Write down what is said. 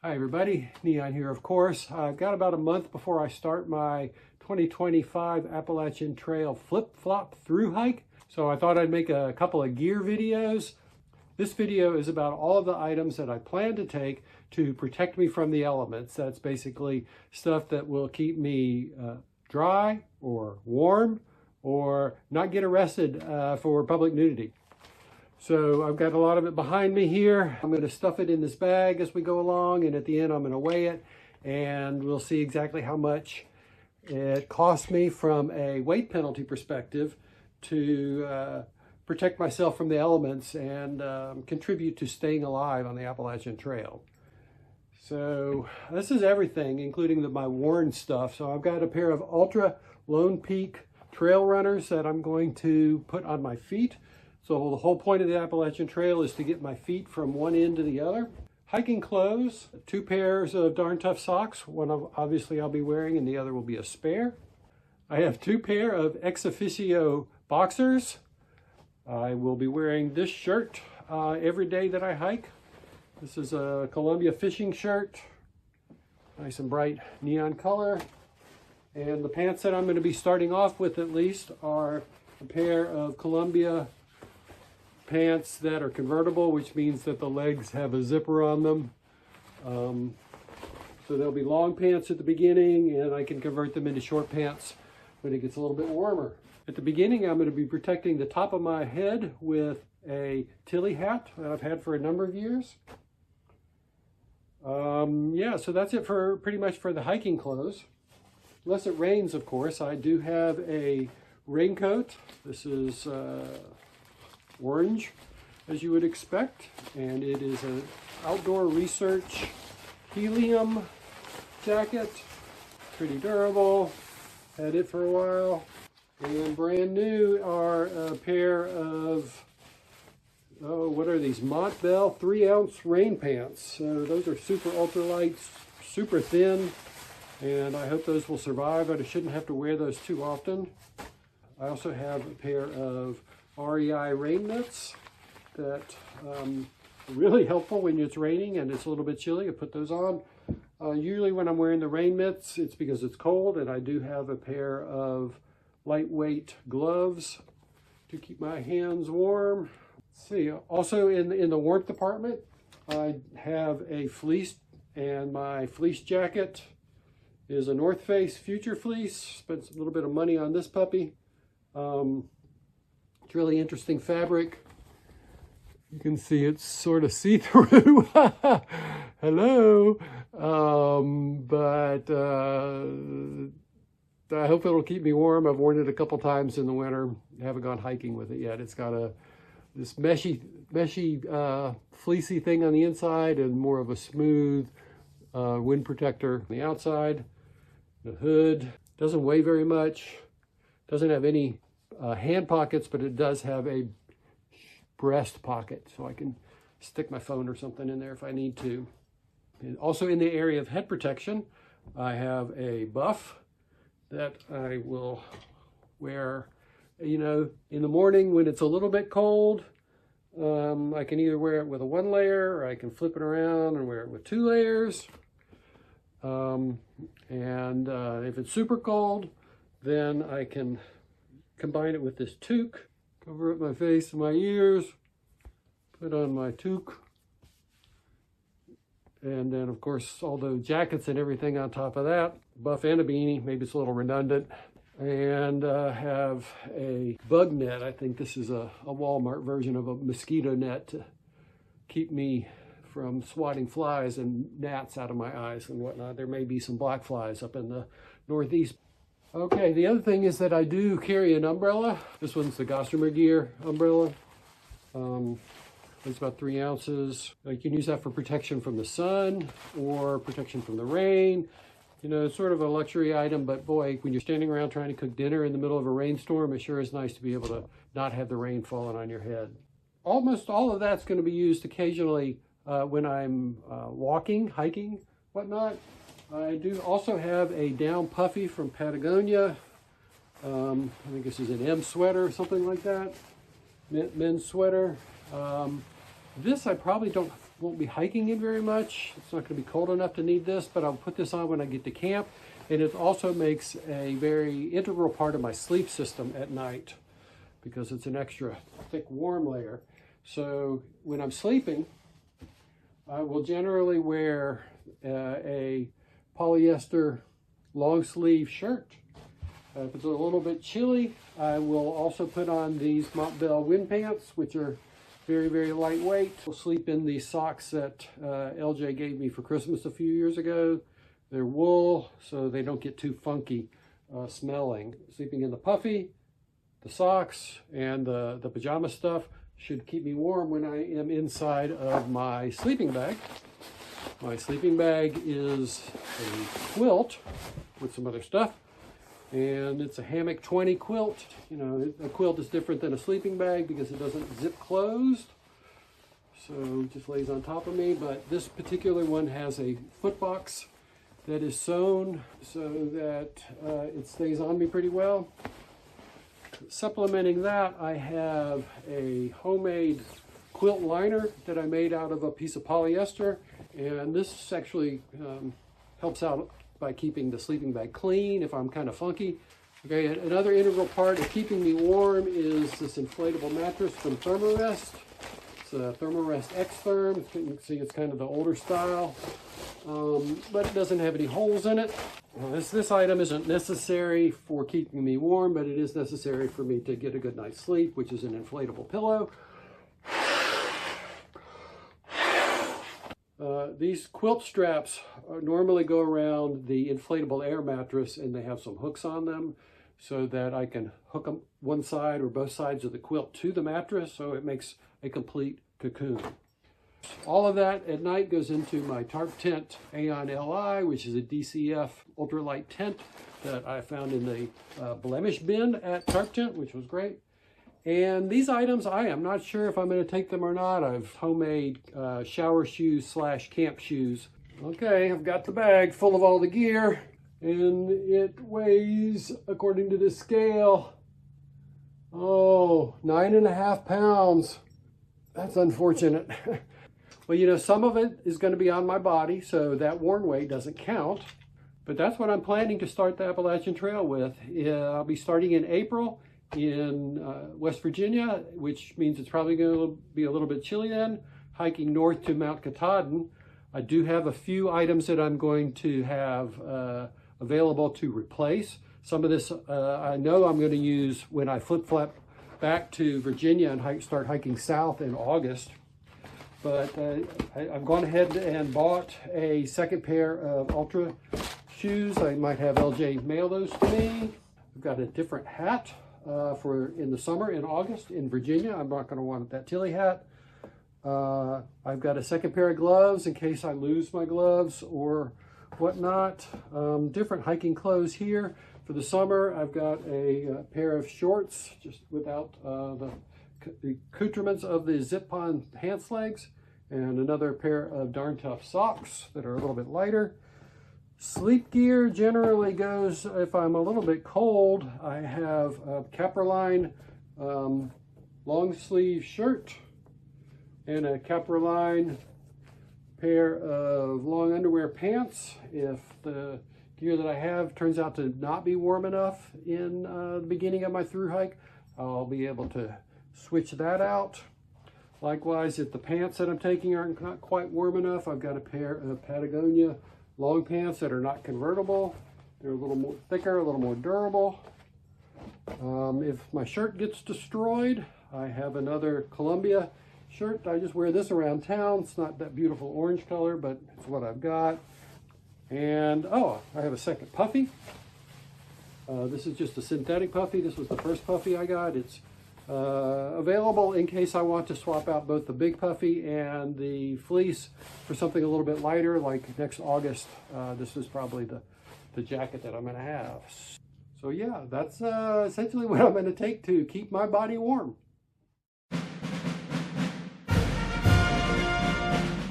Hi everybody, Neon here of course. I've got about a month before I start my 2025 Appalachian Trail flip-flop through hike. So I thought I'd make a couple of gear videos. This video is about all of the items that I plan to take to protect me from the elements. That's basically stuff that will keep me dry or warm or not get arrested for public nudity. So I've got a lot of it behind me here. I'm going to stuff it in this bag as we go along, and at the end I'm going to weigh it, and we'll see exactly how much it costs me from a weight penalty perspective to protect myself from the elements and contribute to staying alive on the Appalachian Trail. So this is everything, including my worn stuff. So I've got a pair of Ultra Lone Peak trail runners that I'm going to put on my feet. So the whole point of the Appalachian Trail is to get my feet from one end to the other. Hiking clothes, 2 pairs of Darn Tough socks. One obviously I'll be wearing and the other will be a spare. I have 2 pair of ex officio boxers. I will be wearing this shirt every day that I hike. This is a Columbia fishing shirt. Nice and bright neon color. And the pants that I'm going to be starting off with at least are a pair of Columbia pants that are convertible, which means that the legs have a zipper on them. So there'll be long pants at the beginning, and I can convert them into short pants when it gets a little bit warmer. At the beginning, I'm going to be protecting the top of my head with a Tilly hat that I've had for a number of years. Yeah, so that's it for pretty much for the hiking clothes. Unless it rains, of course. I do have a raincoat. This is orange, as you would expect, and it is an Outdoor Research helium jacket. Pretty durable, had it for a while. And brand new are a pair of, what are these, Montbell 3-ounce rain pants. So those are super ultralight, super thin, and I hope those will survive. I shouldn't have to wear those too often. I also have a pair of REI rain mitts that are really helpful when it's raining and it's a little bit chilly. I put those on. Usually when I'm wearing the rain mitts, it's because it's cold, and I do have a pair of lightweight gloves to keep my hands warm. Let's see, also in the warmth department, I have a fleece, and my fleece jacket is a North Face Future Fleece. Spent a little bit of money on this puppy. It's really interesting fabric. You can see it's sort of see-through. Hello. But I hope it'll keep me warm. I've worn it a couple times in the winter. I haven't gone hiking with it yet. It's got this meshy fleecy thing on the inside and more of a smooth wind protector on the outside. The hood doesn't weigh very much. Doesn't have any hand pockets, but it does have a breast pocket, so I can stick my phone or something in there if I need to. And also in the area of head protection, I have a buff that I will wear, you know, in the morning when it's a little bit cold. I can either wear it with a 1 layer, or I can flip it around and wear it with 2 layers. If it's super cold, then I can combine it with this toque, cover up my face and my ears, put on my toque, and then of course all the jackets and everything on top of that, buff and a beanie. Maybe it's a little redundant. And have a bug net. I think this is a Walmart version of a mosquito net to keep me from swatting flies and gnats out of my eyes and whatnot. There may be some black flies up in the Northeast. Okay, the other thing is that I do carry an umbrella. This one's the Gossamer Gear umbrella. It's about 3 ounces. You can use that for protection from the sun or protection from the rain. You know, it's sort of a luxury item, but boy, when you're standing around trying to cook dinner in the middle of a rainstorm, it sure is nice to be able to not have the rain falling on your head. Almost all of that's going to be used occasionally when I'm walking, hiking, whatnot. I do also have a down puffy from Patagonia. I think this is an M sweater or something like that. Men's sweater. This I probably don't won't be hiking in very much. It's not going to be cold enough to need this, but I'll put this on when I get to camp. And it also makes a very integral part of my sleep system at night because it's an extra thick warm layer. So when I'm sleeping, I will generally wear a polyester long sleeve shirt. If it's a little bit chilly, I will also put on these Montbell wind pants, which are very, very lightweight. I'll sleep in these socks that LJ gave me for Christmas a few years ago. They're wool, so they don't get too funky smelling. Sleeping in the puffy, the socks, and the pajama stuff should keep me warm when I am inside of my sleeping bag. My sleeping bag is a quilt with some other stuff, and it's a hammock 20 quilt. You know, a quilt is different than a sleeping bag because it doesn't zip closed, so it just lays on top of me. But this particular one has a foot box that is sewn so that it stays on me pretty well. Supplementing that, I have a homemade quilt liner that I made out of a piece of polyester, and this actually helps out by keeping the sleeping bag clean if I'm kind of funky. Okay, another integral part of keeping me warm is this inflatable mattress from Thermarest. It's a Thermarest X-Therm. You can see it's kind of the older style, but it doesn't have any holes in it. This item isn't necessary for keeping me warm, but it is necessary for me to get a good night's sleep, which is an inflatable pillow. These quilt straps normally go around the inflatable air mattress, and they have some hooks on them so that I can hook them one side or both sides of the quilt to the mattress, so it makes a complete cocoon. All of that at night goes into my tarp tent Aeon Li, which is a DCF ultralight tent that I found in the blemish bin at Tarp Tent, which was great. And these items, I am not sure if I'm going to take them or not. I've homemade shower shoes / camp shoes. Okay, I've got the bag full of all the gear, and it weighs, according to the scale, 9.5 pounds. That's unfortunate. Well, you know, some of it is going to be on my body, so that worn weight doesn't count. But that's what I'm planning to start the Appalachian Trail with. I'll be starting in April in West Virginia, which means it's probably going to be a little bit chilly then, hiking north to Mount Katahdin. I do have a few items that I'm going to have available to replace. Some of this I know I'm going to use when I flip-flop back to Virginia and start hiking south in August. But I've gone ahead and bought a second pair of Ultra shoes. I might have LJ mail those to me. I've got a different hat for in the summer in August in Virginia. I'm not going to want that Tilly hat. I've got a second pair of gloves in case I lose my gloves or whatnot. Different hiking clothes here. For the summer, I've got a pair of shorts just without the accoutrements of the zip-on pants legs, and another pair of Darn Tough socks that are a little bit lighter. Sleep gear generally goes, if I'm a little bit cold, I have a Capraline long sleeve shirt and a Capraline pair of long underwear pants. If the gear that I have turns out to not be warm enough in the beginning of my thru hike, I'll be able to switch that out. Likewise, if the pants that I'm taking aren't not quite warm enough, I've got a pair of Patagonia long pants that are not convertible. They're a little more thicker, a little more durable. If my shirt gets destroyed, I have another Columbia shirt. I just wear this around town. It's not that beautiful orange color, but it's what I've got. And I have a second puffy. This is just a synthetic puffy. This was the first puffy I got. It's available in case I want to swap out both the big puffy and the fleece for something a little bit lighter, like next August. This is probably the jacket that I'm going to have. So yeah, that's essentially what I'm going to take to keep my body warm.